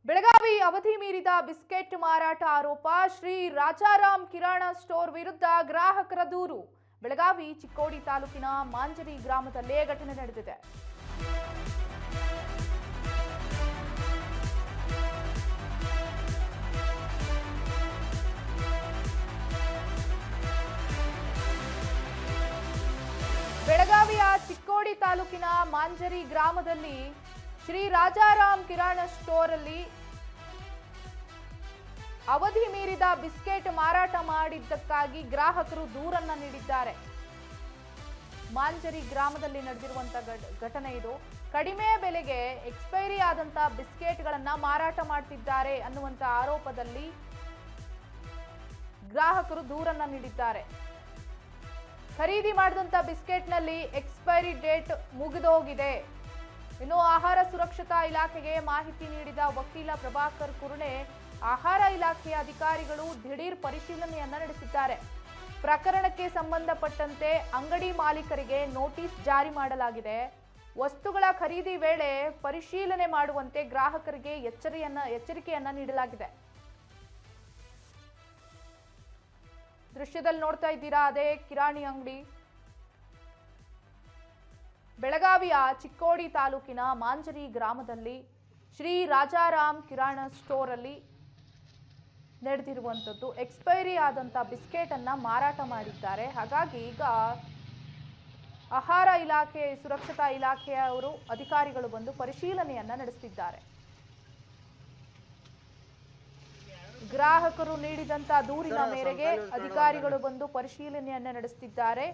ಬೆಳಗಾವಿ ಅವಧಿ ಮೀರಿದ ಬಿಸ್ಕೆಟ್ ಮಾರಾಟ ಆರೋಪ ಶ್ರೀ ರಾಜಾರಾಮ್ ಕಿರಾಣಾ ಸ್ಟೋರ್ ವಿರುದ್ಧ ಗ್ರಾಹಕರ ದೂರು. ಬೆಳಗಾವಿ ಚಿಕ್ಕೋಡಿ ತಾಲೂಕಿನ ಮಾಂಜರಿ ಗ್ರಾಮದಲ್ಲೇ ಘಟನೆ ನಡೆದಿದೆ. ಬೆಳಗಾವಿಯ ಚಿಕ್ಕೋಡಿ ತಾಲೂಕಿನ ಮಾಂಜರಿ ಗ್ರಾಮದಲ್ಲಿ ಶ್ರೀ ರಾಜಾರಾಮ್ ಕಿರಾಣಾ ಸ್ಟೋರ್ ಅಲ್ಲಿ ಅವಧಿ ಮೀರಿದ ಬಿಸ್ಕೆಟ್ ಮಾರಾಟ ಮಾಡಿದ್ದಕ್ಕಾಗಿ ಗ್ರಾಹಕರು ದೂರನ್ನ ನೀಡಿದ್ದಾರೆ. ಮಾಂಜರಿ ಗ್ರಾಮದಲ್ಲಿ ನಡೆದಿರುವಂತಹ ಘಟನೆ ಇದು. ಕಡಿಮೆ ಬೆಲೆಗೆ ಎಕ್ಸ್ಪೈರಿ ಆದಂತ ಬಿಸ್ಕೆಟ್ಗಳನ್ನ ಮಾರಾಟ ಮಾಡ್ತಿದ್ದಾರೆ ಅನ್ನುವಂತ ಆರೋಪದಲ್ಲಿ ಗ್ರಾಹಕರು ದೂರನ್ನ ನೀಡಿದ್ದಾರೆ. ಖರೀದಿ ಮಾಡಿದಂತ ಬಿಸ್ಕೆಟ್ನಲ್ಲಿ ಎಕ್ಸ್ಪೈರಿ ಡೇಟ್ ಮುಗಿದೋಗಿದೆ. ಇನ್ನು ಆಹಾರ ಸುರಕ್ಷತಾ ಇಲಾಖೆಗೆ ಮಾಹಿತಿ ನೀಡಿದ ವಕೀಲ ಪ್ರಭಾಕರ್ ಕುರ್ಣೆ, ಆಹಾರ ಇಲಾಖೆಯ ಅಧಿಕಾರಿಗಳು ದಿಢೀರ್ ಪರಿಶೀಲನೆಯನ್ನ ನಡೆಸಿದ್ದಾರೆ. ಪ್ರಕರಣಕ್ಕೆ ಸಂಬಂಧಪಟ್ಟಂತೆ ಅಂಗಡಿ ಮಾಲೀಕರಿಗೆ ನೋಟಿಸ್ ಜಾರಿ ಮಾಡಲಾಗಿದೆ. ವಸ್ತುಗಳ ಖರೀದಿ ವೇಳೆ ಪರಿಶೀಲನೆ ಮಾಡುವಂತೆ ಗ್ರಾಹಕರಿಗೆ ಎಚ್ಚರಿಕೆಯನ್ನ ನೀಡಲಾಗಿದೆ. ದೃಶ್ಯದಲ್ಲಿ ನೋಡ್ತಾ ಇದ್ದೀರಾ, ಅದೇ ಕಿರಾಣಿ ಅಂಗಡಿ. ಬೆಳಗಾವಿಯ ಚಿಕ್ಕೋಡಿ ತಾಲೂಕಿನ ಮಾಂಜರಿ ಗ್ರಾಮದಲ್ಲಿ ಶ್ರೀ ರಾಜಾರಾಮ್ ಕಿರಾಣಾ ಸ್ಟೋರ್ ಅಲ್ಲಿ ನಡೆದಿರುವಂಥದ್ದು. ಎಕ್ಸ್ಪೈರಿ ಆದಂತ ಬಿಸ್ಕೆಟ್ ಅನ್ನ ಮಾರಾಟ ಮಾಡಿದ್ದಾರೆ. ಹಾಗಾಗಿ ಈಗ ಆಹಾರ ಇಲಾಖೆ, ಸುರಕ್ಷತಾ ಇಲಾಖೆಯವರು, ಅಧಿಕಾರಿಗಳು ಬಂದು ಪರಿಶೀಲನೆಯನ್ನ ನಡೆಸುತ್ತಿದ್ದಾರೆ. ಗ್ರಾಹಕರು ನೀಡಿದಂತ ದೂರಿನ ಮೇರೆಗೆ ಅಧಿಕಾರಿಗಳು ಬಂದು ಪರಿಶೀಲನೆಯನ್ನ ನಡೆಸುತ್ತಿದ್ದಾರೆ.